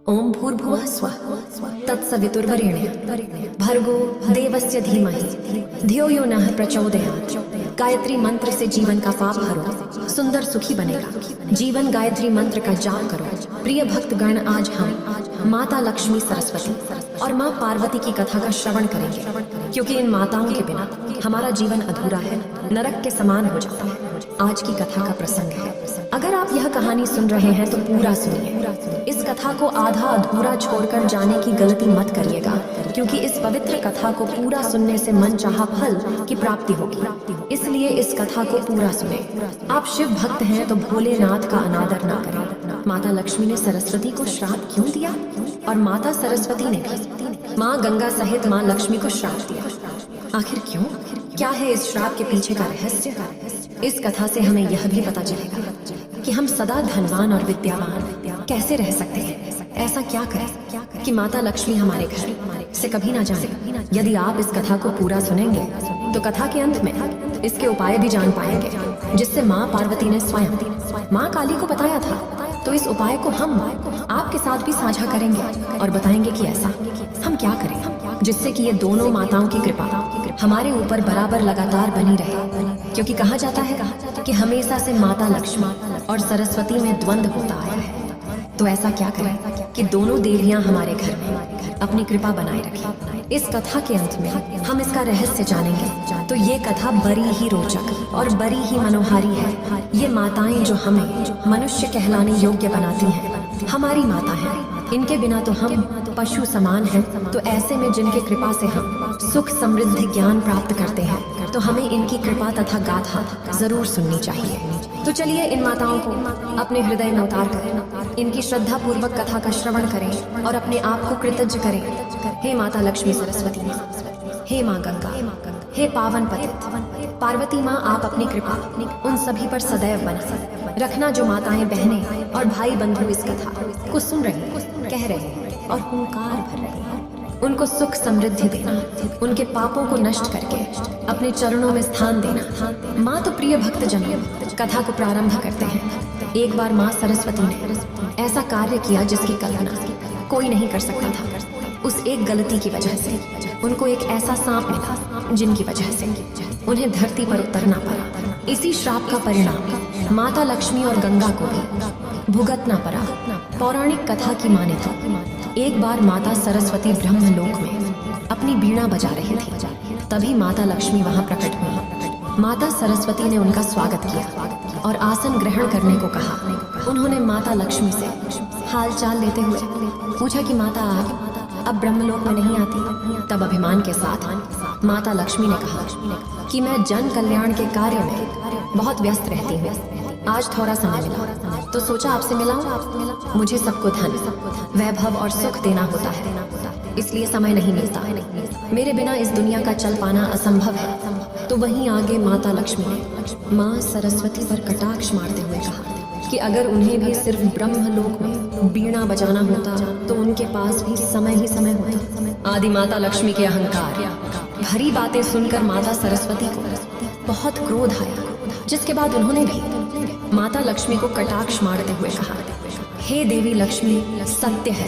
ओम भूर्भुवः स्वः तत्सवितुर्वरेण्यं भर्गो देवस्य धीमहि धियो यो नः प्रचोदयात्। गायत्री मंत्र से जीवन का पाप हरो, सुंदर सुखी बनेगा। जीवन गायत्री मंत्र का जाप करो। प्रिय भक्तगण, आज हम माता लक्ष्मी, सरस्वती और माँ पार्वती की कथा का श्रवण करेंगे, क्योंकि इन माताओं के बिना हमारा जीवन अधूरा है, नरक के समान हो जाता है। आज की कथा का प्रसंग है। अगर आप यह कहानी सुन रहे हैं तो पूरा सुनिए। इस कथा को आधा अधूरा छोड़कर जाने की गलती मत करिएगा, क्योंकि इस पवित्र कथा को पूरा सुनने से मन चाहा फल की प्राप्ति होगी। इसलिए इस कथा को पूरा सुने। आप शिव भक्त हैं तो भोलेनाथ का अनादर ना करें। माता लक्ष्मी ने सरस्वती को श्राप क्यों दिया, और माता सरस्वती ने भी माँ गंगा सहित माँ लक्ष्मी को श्राप दिया? आखिर क्यों? क्या है इस श्राप के पीछे का रहस्य? इस कथा से हमें यह भी पता चलेगा कि हम सदा धनवान और विद्यावान कैसे रह सकते हैं। ऐसा क्या करें कि माता लक्ष्मी हमारे घर से कभी ना जाए। यदि आप इस कथा को पूरा सुनेंगे तो कथा के अंत में इसके उपाय भी जान पाएंगे, जिससे माँ पार्वती ने स्वयं माँ काली को बताया था। तो इस उपाय को हम आपके साथ भी साझा करेंगे और बताएंगे कि ऐसा हम क्या करें जिससे कि ये दोनों माताओं की कृपा हमारे ऊपर बराबर लगातार बनी रहे। क्योंकि कहा जाता है कि हमेशा से माता लक्ष्मी और सरस्वती में द्वंद्व होता आया है। तो ऐसा क्या करें कि दोनों देवियां हमारे घर में अपनी कृपा बनाए रखें। इस कथा के अंत में हम इसका रहस्य जानेंगे। तो ये कथा बड़ी ही रोचक और बड़ी ही मनोहारी है। ये माताएं जो हमें मनुष्य कहलाने योग्य बनाती हैं, हमारी माता है। इनके बिना तो हम पशु समान हैं। तो ऐसे में जिनके कृपा से हम सुख समृद्धि ज्ञान प्राप्त करते हैं, तो हमें इनकी कृपा तथा गाथा जरूर सुननी चाहिए। तो चलिए इन माताओं को अपने हृदय में उतार कर इनकी श्रद्धा पूर्वक कथा का श्रवण करें और अपने आप को कृतज्ञ करें। हे माता लक्ष्मी सरस्वती, हे माँ गंगा, हे पावन पतित पार्वती माँ, आप अपनी कृपा उन सभी पर सदैव बनाए रखना जो माताएं, बहनें और भाई बंधु इस कथा को सुन रहे हैं, कह रहे हैं और हुंकार भर रहे हैं। उनको सुख समृद्धि देना, उनके पापों को नष्ट करके अपने चरणों में स्थान देना। माँ तो प्रिय भक्त जन कथा को प्रारंभ करते हैं। एक बार माँ सरस्वती ने ऐसा कार्य किया जिसकी कल्पना कोई नहीं कर सकता था। उस एक गलती की वजह से उनको एक ऐसा सांप मिला जिनकी वजह से उन्हें धरती पर उतरना पड़ा। इसी श्राप का परिणाम माता लक्ष्मी और गंगा को भी भुगतना पड़ा। पौराणिक कथा की मान्यता, एक बार माता सरस्वती ब्रह्मलोक में अपनी वीणा बजा रही थी। तभी माता लक्ष्मी वहां प्रकट हुई। माता सरस्वती ने उनका स्वागत किया और आसन ग्रहण करने को कहा। उन्होंने माता लक्ष्मी से हाल चाल लेते हुए पूछा कि माता आप अब ब्रह्मलोक में नहीं आती? तब अभिमान के साथ माता लक्ष्मी ने कहा कि मैं जन कल्याण के कार्य में बहुत व्यस्त रहती हूँ। आज थोड़ा समय मिला तो सोचा आपसे मिलाऊं। मुझे सबको धन, वैभव और सुख देना होता है, इसलिए समय नहीं मिलता। मेरे बिना इस दुनिया का चल पाना असंभव है। तो वहीं आगे माता लक्ष्मी ने माँ सरस्वती पर कटाक्ष मारते हुए कहा कि अगर उन्हें भी सिर्फ ब्रह्मलोक में वीणा बजाना होता तो उनके पास भी समय ही समय होता। आदि माता लक्ष्मी के अहंकार भरी बातें सुनकर माता सरस्वती को बहुत क्रोध आया, जिसके बाद उन्होंने भी माता लक्ष्मी को कटाक्ष मारते हुए कहा, हे देवी लक्ष्मी, सत्य है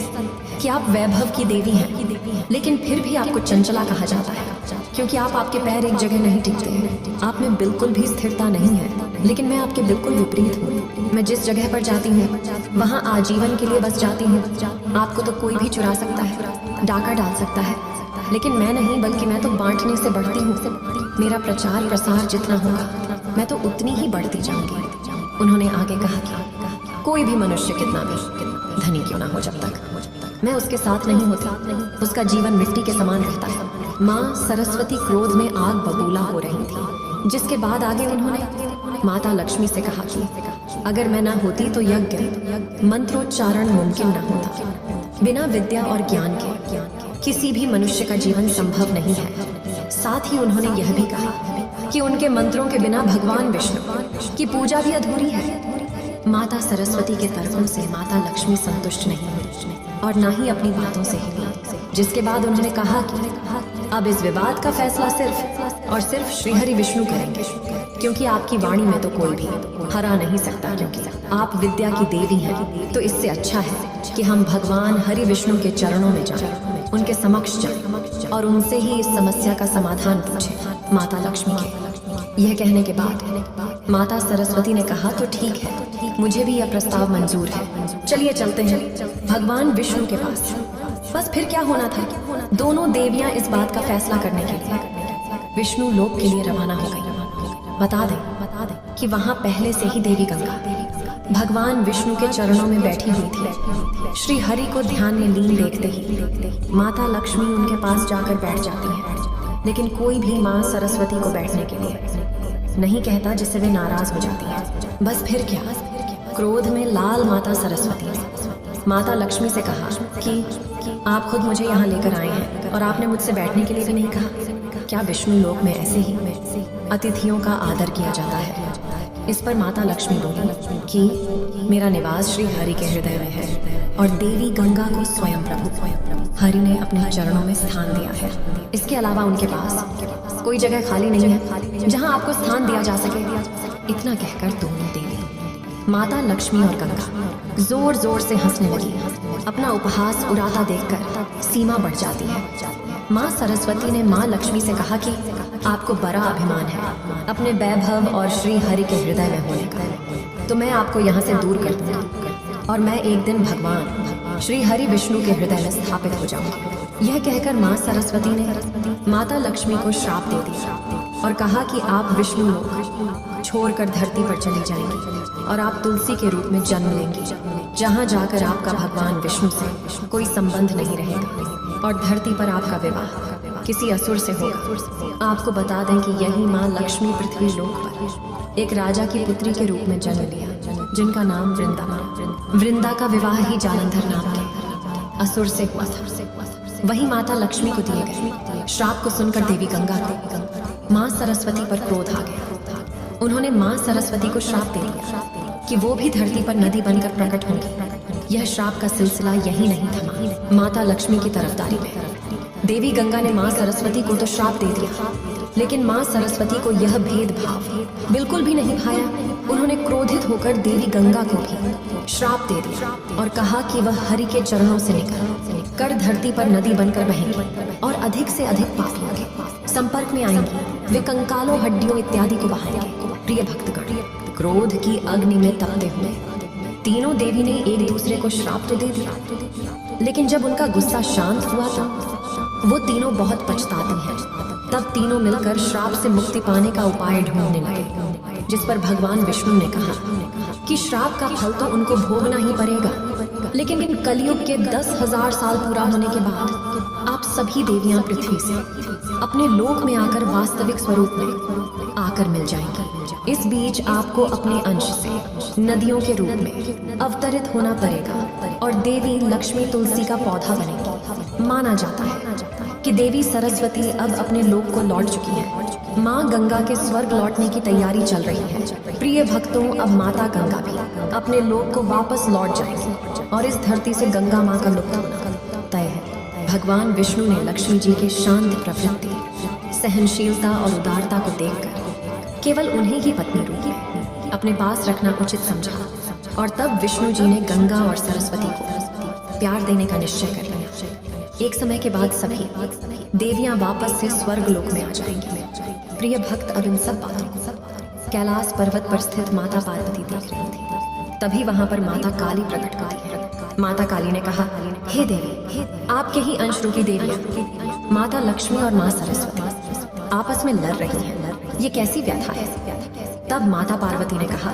कि आप वैभव की देवी हैं, लेकिन फिर भी आपको चंचला कहा जाता है, क्योंकि आपके पैर एक जगह नहीं टिकते हैं। आप में बिल्कुल भी स्थिरता नहीं है। लेकिन मैं आपके बिल्कुल विपरीत हूँ। मैं जिस जगह पर जाती हूँ वहाँ आजीवन के लिए बस जाती हूँ। आपको तो कोई भी चुरा सकता है, डाका डाल सकता है, लेकिन मैं नहीं, बल्कि मैं तो बांटने से बढ़ती हूँ। मेरा प्रचार प्रसार जितना होगा मैं तो उतनी ही बढ़ती जाऊंगी। उन्होंने आगे कहा कि कोई भी मनुष्य कितना भी धनी क्यों ना हो, जब तक मैं उसके साथ नहीं होती उसका जीवन मिट्टी के समान रहता है। माँ सरस्वती क्रोध में आग बबूला हो रही थी, जिसके बाद आगे उन्होंने माता लक्ष्मी से कहा कि अगर मैं ना होती तो यज्ञ मंत्रोच्चारण मुमकिन न होता। बिना विद्या और ज्ञान के किसी भी मनुष्य का जीवन संभव नहीं है। साथ ही उन्होंने यह भी कहा कि उनके मंत्रों के बिना भगवान विष्णु की पूजा भी अधूरी है। माता सरस्वती के तर्कों से माता लक्ष्मी संतुष्ट नहीं हुई और ना ही अपनी बातों से हिली, जिसके बाद उन्होंने कहा कि अब इस विवाद का फैसला सिर्फ और सिर्फ श्रीहरि विष्णु करेंगे, क्योंकि आपकी वाणी में तो कोई भी हरा नहीं सकता, क्योंकि आप विद्या की देवी हैं। तो इससे अच्छा है कि हम भगवान हरि विष्णु के चरणों में जाएं, उनके समक्ष जाएं और उनसे ही इस समस्या का समाधान पूछें माता लक्ष्मी के। यह कहने के बाद माता सरस्वती ने कहा तो ठीक है, मुझे भी यह प्रस्ताव मंजूर है, चलिए चलते हैं भगवान विष्णु के पास। बस फिर क्या होना था, दोनों देवियां इस बात का फैसला करने के लिए विष्णु लोक के लिए रवाना हो गई। बता दें कि वहां पहले से ही देवी गंगा भगवान विष्णु के चरणों में बैठी हुई थी। श्री हरि को ध्यान में लीन देखते ही माता लक्ष्मी उनके पास जाकर बैठ जाती है, लेकिन कोई भी माँ सरस्वती को बैठने के लिए नहीं कहता, जिससे वे नाराज हो जाती है। बस फिर क्या, क्रोध में लाल माता सरस्वती ने माता लक्ष्मी से कहा कि आप खुद मुझे यहाँ लेकर आए हैं और आपने मुझसे बैठने के लिए भी नहीं कहा। क्या विष्णु लोक में ऐसे ही अतिथियों का आदर किया जाता है? इस पर माता लक्ष्मी बोली कि मेरा निवास श्री हरि के हृदय में है और देवी गंगा को स्वयं प्रभु हरि ने अपने चरणों में स्थान दिया है। इसके अलावा उनके पास कोई जगह खाली नहीं है जहां आपको स्थान दिया जा सके। इतना कहकर दोनों देवी माता लक्ष्मी और गंगा जोर जोर से हंसने लगी। अपना उपहास उड़ाता देखकर सीमा बढ़ जाती है। माँ सरस्वती ने माँ लक्ष्मी से कहा कि आपको बड़ा अभिमान है अपने वैभव और श्री हरि के हृदय में होने का, तो मैं आपको यहाँ से दूर कर दूंगी और मैं एक दिन भगवान श्री हरि विष्णु के हृदय में स्थापित हो जाऊंगी। यह कहकर माँ सरस्वती ने माता लक्ष्मी को श्राप दे दिया और कहा कि आप विष्णु लोक छोड़कर धरती पर चली जाएंगी और आप तुलसी के रूप में जन्म लेंगी, जहाँ जाकर आपका भगवान विष्णु से कोई संबंध नहीं रहेगा और धरती पर आपका विवाह किसी असुर से होगा। आपको बता दें कि यही माँ लक्ष्मी पृथ्वी लोक पर एक राजा की पुत्री के रूप में जन्म लिया, जिनका नाम वृंदा का विवाह ही जालंधर नाम के असुर से हुआ था। वही माता लक्ष्मी को दिए गए श्राप को सुनकर देवी गंगा माँ सरस्वती पर क्रोध आ गया। उन्होंने माँ सरस्वती को श्राप दे दिया कि वो भी धरती पर नदी बनकर प्रकट होंगी। यह श्राप का सिलसिला यही नहीं थमा माता लक्ष्मी की तरफदारी में। देवी गंगा ने माँ सरस्वती को तो श्राप दे दिया, लेकिन माँ सरस्वती को यह भेदभाव बिल्कुल भी नहीं भाया। उन्होंने क्रोधित होकर देवी गंगा को भी श्राप दे दिया और कहा कि वह हरि के चरणों से निकल कर धरती पर नदी बनकर बहेंगी और अधिक से अधिक पापियों के संपर्क में आएंगी। वे कंकालों, हड्डियों इत्यादि को बहाएंगे। प्रिय भक्तगण, क्रोध की अग्नि में तपते हुए तीनों देवी ने एक दूसरे को श्राप तो दे दिया, लेकिन जब उनका गुस्सा शांत हुआ तो वो तीनों बहुत पछताती हैं। तब तीनों मिलकर श्राप से मुक्ति पाने का उपाय ढूंढने लगे, जिस पर भगवान विष्णु ने कहा कि श्राप का फल तो उनको भोगना ही पड़ेगा, लेकिन इन कलयुग के 10,000 साल पूरा होने के बाद आप सभी देवियां पृथ्वी से अपने लोक में आकर वास्तविक स्वरूप में आकर मिल जाएंगी। इस बीच आपको अपने अंश से नदियों के रूप में अवतरित होना पड़ेगा और देवी लक्ष्मी तुलसी का पौधा बनेगी। माना जाता है कि देवी सरस्वती अब अपने लोक को लौट चुकी है। माँ गंगा के स्वर्ग लौटने की तैयारी चल रही है। प्रिय भक्तों, अब माता गंगा भी अपने लोक को वापस लौट जाएगी और इस धरती से गंगा माँ का लुप्त होना तय है। भगवान विष्णु ने लक्ष्मी जी के शांत प्रवृत्ति, सहनशीलता और उदारता को देखकर केवल उन्हीं की पत्नी रूप में अपने पास रखना उचित समझा और तब विष्णु जी ने गंगा और सरस्वती को प्यार देने का निश्चय कर लिया। एक समय के बाद सभी देवियां वापस से स्वर्ग लोक में आ जाएंगी। प्रिय भक्त, अब इन सब बातों को कैलाश पर्वत पर स्थित माता पार्वती देख रही थी। तभी वहां पर माता काली प्रकट होती है। माता काली ने कहा, हे देवी, आपके ही अंश रूपी देवियां माता लक्ष्मी और माँ सरस्वती आपस में लड़ रही हैं। ये कैसी व्यथा है? तब माता पार्वती ने कहा,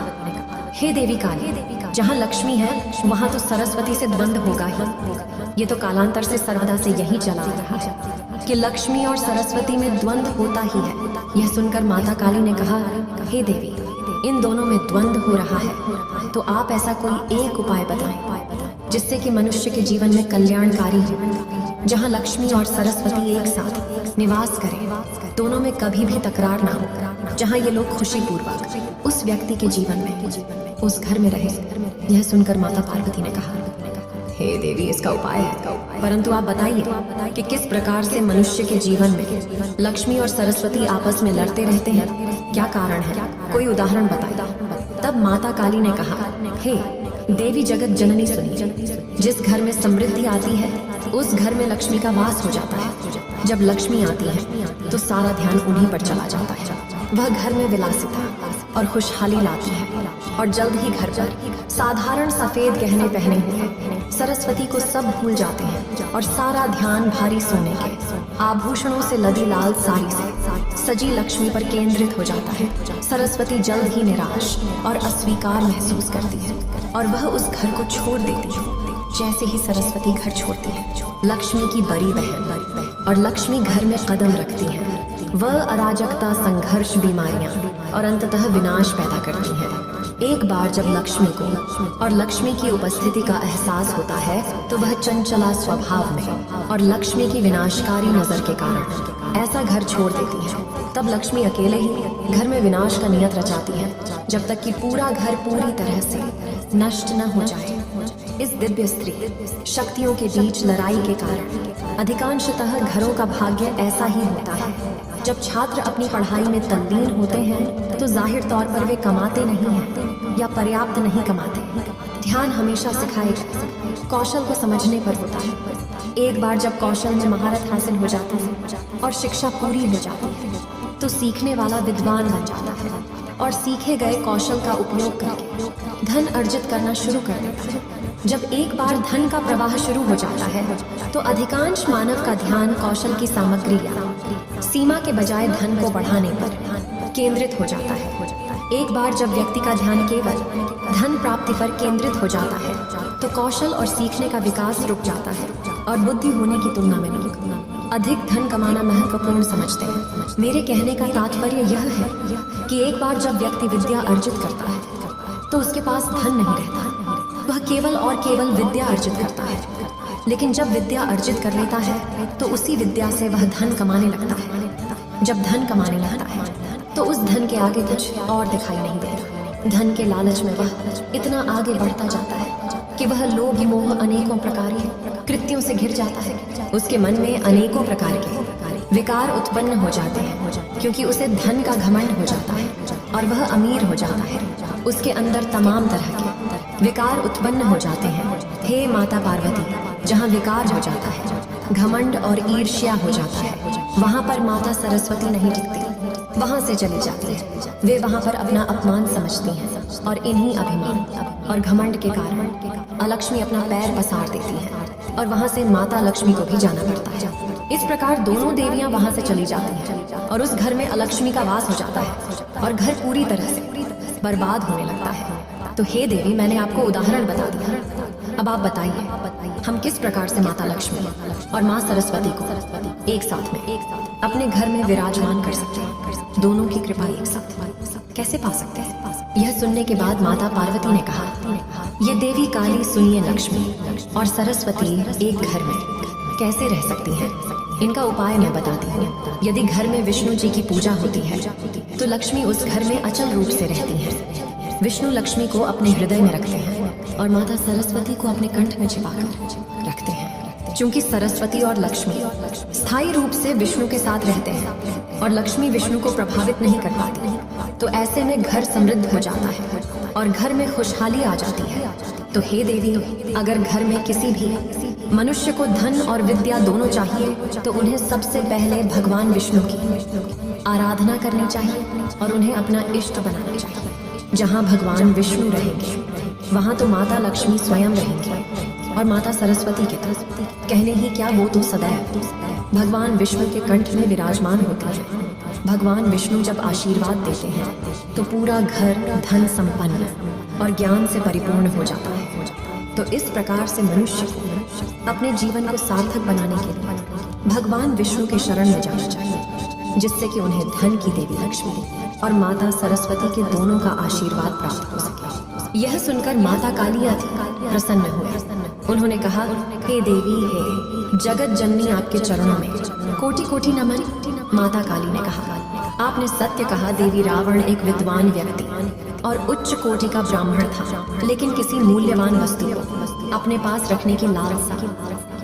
हे देवी काली, जहाँ लक्ष्मी है वहाँ तो सरस्वती से द्वंद्व होगा ही। ये तो कालांतर से सर्वदा से यही चला आ रहा है कि लक्ष्मी और सरस्वती में द्वंद्व होता ही है। यह सुनकर माता काली ने कहा, हे देवी, इन दोनों में द्वंद्व हो रहा है तो आप ऐसा कोई एक उपाय बताएं जिससे कि मनुष्य के जीवन में कल्याणकारी हो, जहाँ लक्ष्मी और सरस्वती एक साथ निवास करें, दोनों में कभी भी तकरार ना हो, जहाँ ये लोग खुशी पूर्वक उस व्यक्ति के जीवन में, उस घर में रहे। यह सुनकर माता पार्वती ने कहा, हे देवी, इसका उपाय है, परंतु आप बताइए कि किस प्रकार से मनुष्य के जीवन में लक्ष्मी और सरस्वती आपस में लड़ते रहते हैं, क्या कारण है? कोई उदाहरण बताइए। तब माता काली ने कहा, हे देवी जगत जननी सुनी। जिस घर में समृद्धि आती है उस घर में लक्ष्मी का वास हो जाता है। जब लक्ष्मी आती है तो सारा ध्यान उन्हीं पर चला जाता है। वह घर में विलासिता और खुशहाली लाती है और जल्द ही घर पर साधारण सफेद गहने पहने हुए सरस्वती को सब भूल जाते हैं और सारा ध्यान भारी सोने के आभूषणों से लदी लाल साड़ी से सजी लक्ष्मी पर केंद्रित हो जाता है। सरस्वती जल्द ही निराश और अस्वीकार महसूस करती है और वह उस घर को छोड़ देती है। जैसे ही सरस्वती घर छोड़ती है लक्ष्मी की बड़ी बहन और लक्ष्मी घर में कदम रखती है। वह अराजकता, संघर्ष, बीमारियां और अंततः विनाश पैदा करती है। एक बार जब लक्ष्मी को और लक्ष्मी की उपस्थिति का एहसास होता है तो वह चंचला स्वभाव में और लक्ष्मी की विनाशकारी नजर के कारण ऐसा घर छोड़ देती है। तब लक्ष्मी अकेले ही घर में विनाश का नियत रचाती है जब तक कि पूरा घर पूरी तरह से नष्ट न हो जाए। इस दिव्य स्त्री शक्तियों के बीच लड़ाई के कारण अधिकांशतः घरों का भाग्य ऐसा ही होता है। जब छात्र अपनी पढ़ाई में तल्लीन होते हैं तो जाहिर तौर पर वे कमाते नहीं हैं या पर्याप्त नहीं कमाते। ध्यान हमेशा सिखाएगा, कौशल को समझने पर होता है। एक बार जब कौशल में महारत हासिल हो जाती है और शिक्षा पूरी हो जाती है तो सीखने वाला विद्वान बन जाता है और सीखे गए कौशल का उपयोग करके धन अर्जित करना शुरू कर देता है। जब एक बार धन का प्रवाह शुरू हो जाता है तो अधिकांश मानव का ध्यान कौशल की सामग्री या सीमा के बजाय धन को बढ़ाने पर केंद्रित हो जाता है। एक बार जब व्यक्ति का ध्यान केवल धन प्राप्ति पर केंद्रित हो जाता है तो कौशल और सीखने का विकास रुक जाता है और बुद्धि होने की तुलना में अधिक धन कमाना महत्वपूर्ण समझते हैं। मेरे कहने का तात्पर्य यह है कि एक बार जब व्यक्ति विद्या अर्जित करता है तो उसके पास धन नहीं रहता, वह केवल और केवल विद्या अर्जित करता है। लेकिन जब विद्या अर्जित कर लेता है तो उसी विद्या से वह धन कमाने लगता है। जब धन कमाने लगता है तो उस धन के आगे कुछ और दिखाई नहीं देता। धन के लालच में वह इतना आगे बढ़ता जाता है कि वह लोभ मोह अनेकों प्रकार के कृत्यों से घिर जाता है। उसके मन में अनेकों प्रकार के विकार उत्पन्न हो जाते हैं क्योंकि उसे धन का घमंड हो जाता है और वह अमीर हो जाता है। उसके अंदर तमाम तरह के विकार उत्पन्न हो जाते हैं। हे माता पार्वती, जहाँ विकार हो जाता है, घमंड और ईर्ष्या हो जाता है, वहाँ पर माता सरस्वती नहीं टिकती, वहाँ से चली जाती है। वे वहाँ पर अपना अपमान समझती हैं और इन्हीं अभिमान और घमंड के कारण अलक्ष्मी अपना पैर पसार देती है और वहाँ से माता लक्ष्मी को भी जाना पड़ता है। इस प्रकार दोनों देवियां वहाँ से चली जाती हैं और उस घर में अलक्ष्मी का वास हो जाता है और घर पूरी तरह से बर्बाद होने लगता है। तो हे देवी, मैंने आपको उदाहरण बता दिया, अब आप बताइए हम किस प्रकार से माता लक्ष्मी और माँ सरस्वती को एक साथ में अपने घर में विराजमान कर सकते हैं। दोनों की कृपा एक साथ कैसे पा सकते हैं? यह सुनने के बाद माता पार्वती ने कहा, ये देवी काली सुनिए, लक्ष्मी और सरस्वती एक घर में कैसे रह सकती हैं? इनका उपाय मैं बताती हूँ। यदि घर में विष्णु जी की पूजा होती है तो लक्ष्मी उस घर में अचल रूप से रहती है। विष्णु लक्ष्मी को अपने हृदय में रखते हैं और माता सरस्वती को अपने कंठ में छिपाकर रखते हैं। चूंकि सरस्वती और लक्ष्मी स्थायी रूप से विष्णु के साथ रहते हैं और लक्ष्मी विष्णु को प्रभावित नहीं कर पाती, तो ऐसे में घर समृद्ध हो जाता है और घर में खुशहाली आ जाती है। तो हे देवी, अगर घर में किसी भी मनुष्य को धन और विद्या दोनों चाहिए तो उन्हें सबसे पहले भगवान विष्णु की आराधना करनी चाहिए और उन्हें अपना इष्ट बनाना चाहिए। जहाँ भगवान विष्णु रहेंगे वहाँ तो माता लक्ष्मी स्वयं रहेंगी और माता सरस्वती के तो कहने ही क्या, वो तो सदैव भगवान विष्णु के कंठ में विराजमान होती है। भगवान विष्णु जब आशीर्वाद देते हैं तो पूरा घर धन संपन्न और ज्ञान से परिपूर्ण हो जाता है। तो इस प्रकार से मनुष्य को अपने जीवन को सार्थक बनाने के लिए भगवान विष्णु के शरण में जाना चाहिए, जिससे कि उन्हें धन की देवी लक्ष्मी और माता सरस्वती के दोनों का आशीर्वाद प्राप्त हो सके। यह सुनकर माता काली प्रसन्न हुए। उन्होंने कहा, हे देवी, हे जगत जननी, आपके चरणों में कोटि कोटि नमन। माता काली ने कहा, आपने सत्य कहा देवी। रावण एक विद्वान व्यक्ति और उच्च कोटि का ब्राह्मण था, लेकिन किसी मूल्यवान वस्तु को अपने पास रखने की लालसा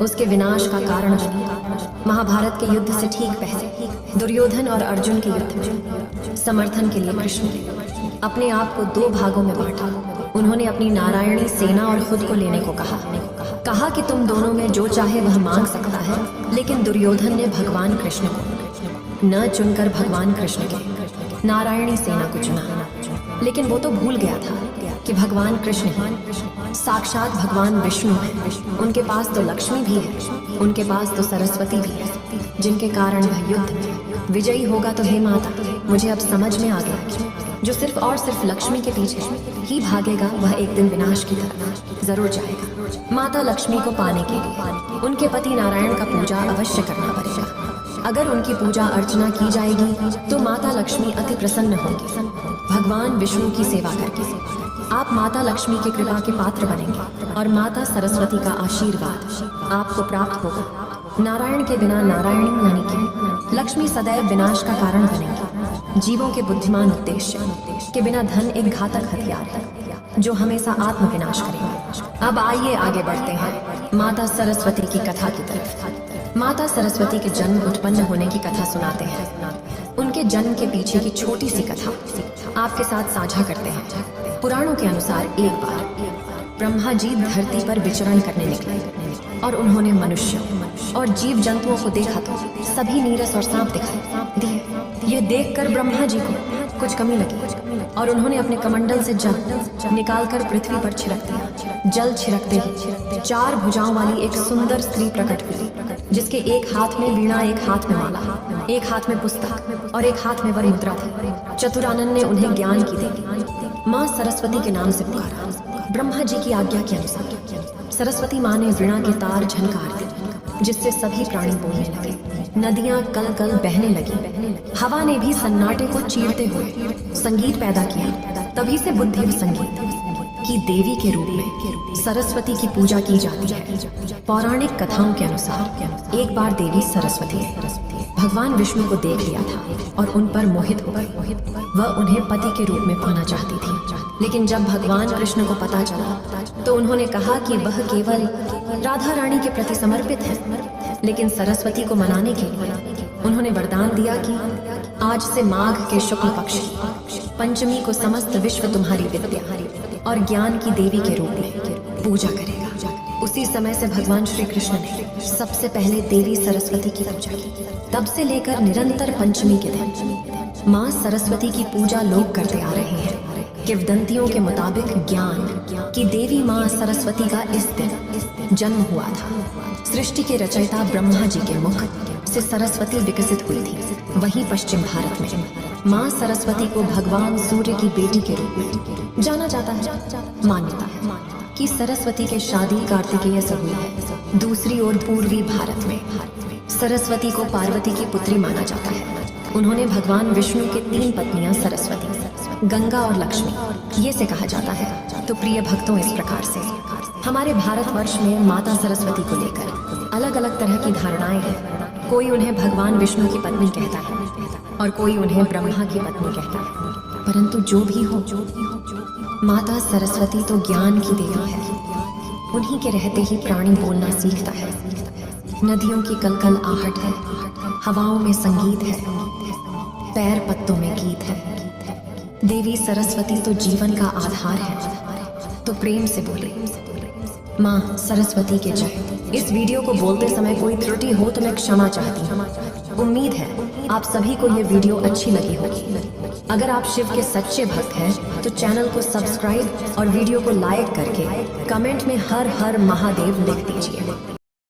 उसके विनाश का कारण बनी। महाभारत के युद्ध से ठीक पहले दुर्योधन और अर्जुन के युद्ध में समर्थन के लिए कृष्ण ने अपने आप को 2 भागों में बांटा उन्होंने अपनी नारायणी सेना और खुद को लेने को कहा कि तुम दोनों में जो चाहे वह मांग सकता है, लेकिन दुर्योधन ने भगवान कृष्ण को न चुनकर भगवान कृष्ण के नारायणी सेना को चुना। लेकिन वो तो भूल गया था कि भगवान कृष्ण ही साक्षात भगवान विष्णु है। उनके पास तो लक्ष्मी भी है, उनके पास तो सरस्वती भी है, जिनके कारण वह युद्ध में विजयी होगा। तो हे माता, मुझे अब समझ में आ गया, जो सिर्फ और सिर्फ लक्ष्मी के पीछे ही भागेगा वह एक दिन विनाश की तरफ जरूर जाएगा। माता लक्ष्मी को पाने के लिए उनके पति नारायण का पूजा अवश्य करना पड़ेगा। अगर उनकी पूजा अर्चना की जाएगी तो माता लक्ष्मी अति प्रसन्न होंगी। भगवान विष्णु की सेवा करके आप माता लक्ष्मी की कृपा के पात्र बनेंगे और माता सरस्वती का आशीर्वाद आपको प्राप्त होगा। नारायण के बिना नारायणी यानी कि लक्ष्मी सदैव विनाश का कारण बनेंगी। जीवों के बुद्धिमान उद्देश्य के बिना धन एक घातक हथियार है जो हमेशा आत्म विनाश करेगा। अब आइए आगे बढ़ते हैं माता सरस्वती की कथा की तरफ। माता सरस्वती के जन्म उत्पन्न होने की कथा सुनाते हैं। उनके जन्म के पीछे की छोटी सी कथा आपके साथ साझा करते हैं। पुराणों के अनुसार एक बार ब्रह्मा जी धरती पर विचरण करने निकले और उन्होंने मनुष्य और जीव जंतुओं को देखा तो सभी नीरस और सांप दिखाई दिए। यह देखकर ब्रह्मा जी को कुछ कमी लगी और उन्होंने अपने कमंडल से जल निकालकर पृथ्वी पर छिड़क दिया। जल छिड़कते ही 4 भुजाओं वाली एक सुंदर स्त्री प्रकट हुई, जिसके एक हाथ में वीणा, एक हाथ में माला, एक हाथ में पुस्तक और एक हाथ में वर मुद्रा थी। चतुरानन ने उन्हें ज्ञान की देवी माँ सरस्वती के नाम से पुकारा। ब्रह्मा जी की आज्ञा के अनुसार सरस्वती माँ ने वीणा के तार झनकार दिए, जिससे सभी प्राणी बोलने लगे। नदियां कल कल बहने लगी। हवा ने भी सन्नाटे को चीरते हुए संगीत पैदा किया। तभी से बुद्धि संगीत की देवी के रूप में सरस्वती की पूजा की जाती है। पौराणिक कथाओं के अनुसार एक बार देवी सरस्वती ने भगवान विष्णु को देख लिया था और उन पर मोहित हो गई। वह उन्हें पति के रूप में पाना चाहती थी। लेकिन जब भगवान कृष्ण को पता चला तो उन्होंने कहा कि वह केवल राधा रानी के प्रति समर्पित है। लेकिन सरस्वती को मनाने के लिए उन्होंने वरदान दिया कि आज से माघ के शुक्ल पक्ष की पंचमी को समस्त विश्व तुम्हारी विद्या और ज्ञान की देवी के रूप में पूजा करेगा। उसी समय से भगवान श्री कृष्ण ने सबसे पहले देवी सरस्वती की पूजा की। तब से लेकर निरंतर पंचमी के दिन माँ सरस्वती की पूजा लोग करते आ रहे हैं। किंवदंतियों के मुताबिक ज्ञान की देवी माँ सरस्वती का इस दिन जन्म हुआ था। सृष्टि के रचयिता ब्रह्मा जी के मुख से सरस्वती विकसित हुई थी। वहीं पश्चिम भारत में माँ सरस्वती को भगवान सूर्य की बेटी के रूप में जाना जाता है। मान्यता है कि सरस्वती के शादी कार्तिकेय से हुई है। दूसरी ओर पूर्वी भारत में सरस्वती को पार्वती की पुत्री माना जाता है। उन्होंने भगवान विष्णु के 3 पत्नियां सरस्वती, गंगा और लक्ष्मी ये से कहा जाता है। तो प्रिय भक्तों, इस प्रकार से हमारे भारतवर्ष में माता सरस्वती को लेकर अलग अलग तरह की धारणाएं हैं। कोई उन्हें भगवान विष्णु की पत्नी कहता है और कोई उन्हें ब्रह्मा की पत्नी कहता है। परंतु जो भी हो, माता सरस्वती तो ज्ञान की देवी है। उन्हीं के रहते ही प्राणी बोलना सीखता है। नदियों की कलकल आहट है, हवाओं में संगीत है, पैर पत्तों में गीत है। देवी सरस्वती तो जीवन का आधार है। तो प्रेम से बोले माँ सरस्वती के जय। इस वीडियो को बोलते समय कोई त्रुटि हो तो मैं क्षमा चाहती हूँ। उम्मीद है आप सभी को ये वीडियो अच्छी लगी होगी। अगर आप शिव के सच्चे भक्त हैं तो चैनल को सब्सक्राइब और वीडियो को लाइक करके कमेंट में हर हर महादेव लिख दीजिए।